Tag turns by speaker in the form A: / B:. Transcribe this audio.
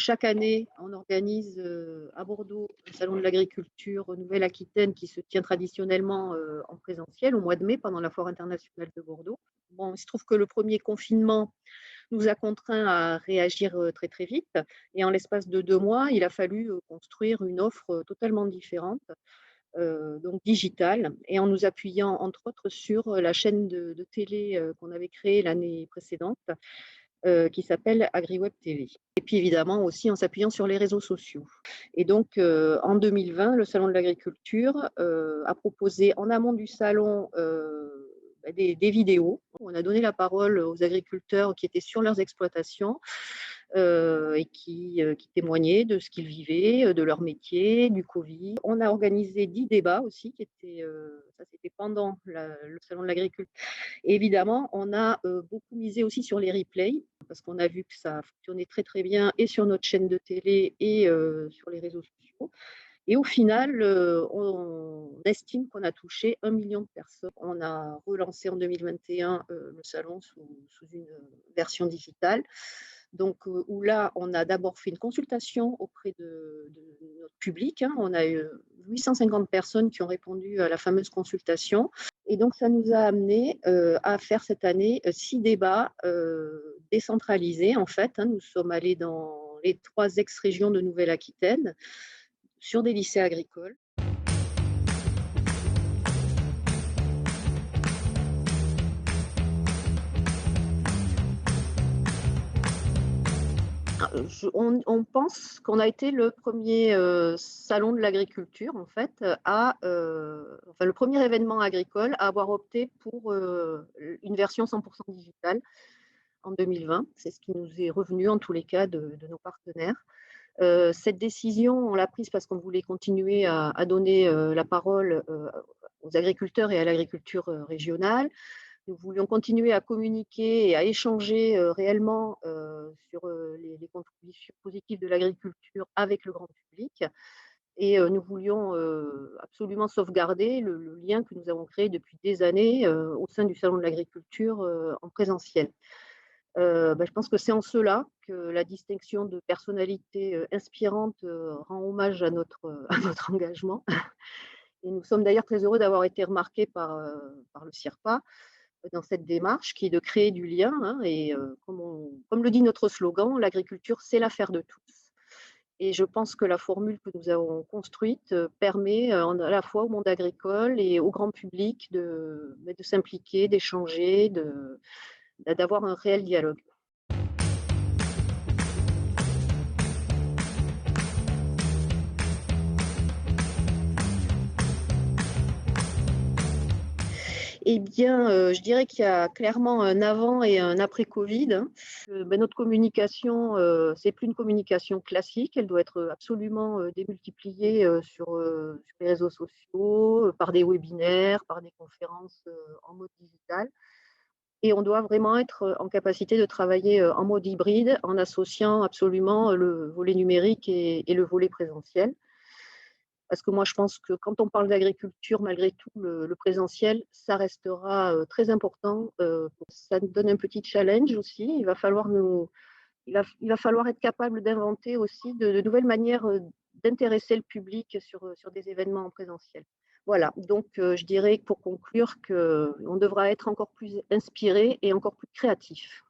A: Chaque année, on organise à Bordeaux un salon de l'agriculture Nouvelle-Aquitaine qui se tient traditionnellement en présentiel au mois de mai pendant la Foire internationale de Bordeaux. Bon, il se trouve que le premier confinement nous a contraints à réagir très très vite et en l'espace de 2 mois, il a fallu construire une offre totalement différente, donc digitale, et en nous appuyant entre autres sur la chaîne de télé qu'on avait créée l'année précédente, qui s'appelle AgriWeb TV. Et puis évidemment aussi en s'appuyant sur les réseaux sociaux. Et donc en 2020, le Salon de l'agriculture a proposé en amont du salon des vidéos. On a donné la parole aux agriculteurs qui étaient sur leurs exploitations et qui témoignaient de ce qu'ils vivaient, de leur métier, du Covid. On a organisé 10 débats aussi, ça c'était pendant le Salon de l'agriculture. Et évidemment, on a beaucoup misé aussi sur les replays, parce qu'on a vu que ça fonctionnait très très bien et sur notre chaîne de télé et sur les réseaux sociaux. Et au final, on estime qu'on a touché 1 million de personnes. On a relancé en 2021 le salon sous une version digitale. Donc, où là, on a d'abord fait une consultation auprès de notre public, hein. On a eu 850 personnes qui ont répondu à la fameuse consultation. Et donc, ça nous a amené à faire cette année 6 débats décentralisés, en fait, hein. Nous sommes allés dans les 3 ex-régions de Nouvelle-Aquitaine, sur des lycées agricoles. On pense qu'on a été le premier salon de l'agriculture, en fait, enfin le premier événement agricole à avoir opté pour une version 100% digitale en 2020. C'est ce qui nous est revenu en tous les cas de nos partenaires. Cette décision, on l'a prise parce qu'on voulait continuer à donner la parole aux agriculteurs et à l'agriculture régionale. Nous voulions continuer à communiquer et à échanger réellement sur les contributions positives de l'agriculture avec le grand public. Et nous voulions absolument sauvegarder le lien que nous avons créé depuis des années au sein du Salon de l'agriculture en présentiel. Je pense que c'est en cela que la distinction de personnalités inspirantes rend hommage à notre, à notre engagement. Et nous sommes d'ailleurs très heureux d'avoir été remarqués par le CIRPA dans cette démarche qui est de créer du lien, hein. Et comme le dit notre slogan, l'agriculture, c'est l'affaire de tous. Et je pense que la formule que nous avons construite permet à la fois au monde agricole et au grand public de s'impliquer, d'échanger, d'avoir un réel dialogue. Eh bien, je dirais qu'il y a clairement un avant et un après Covid, hein. Notre communication, c'est plus une communication classique, elle doit être absolument démultipliée sur les réseaux sociaux, par des webinaires, par des conférences en mode digital. Et on doit vraiment être en capacité de travailler en mode hybride, en associant absolument le volet numérique et le volet présentiel. Parce que moi, je pense que quand on parle d'agriculture, malgré tout, le présentiel, ça restera très important. Ça nous donne un petit challenge aussi. Il va falloir être capable d'inventer aussi de nouvelles manières d'intéresser le public sur des événements en présentiel. Voilà, donc je dirais pour conclure qu'on devra être encore plus inspiré et encore plus créatif.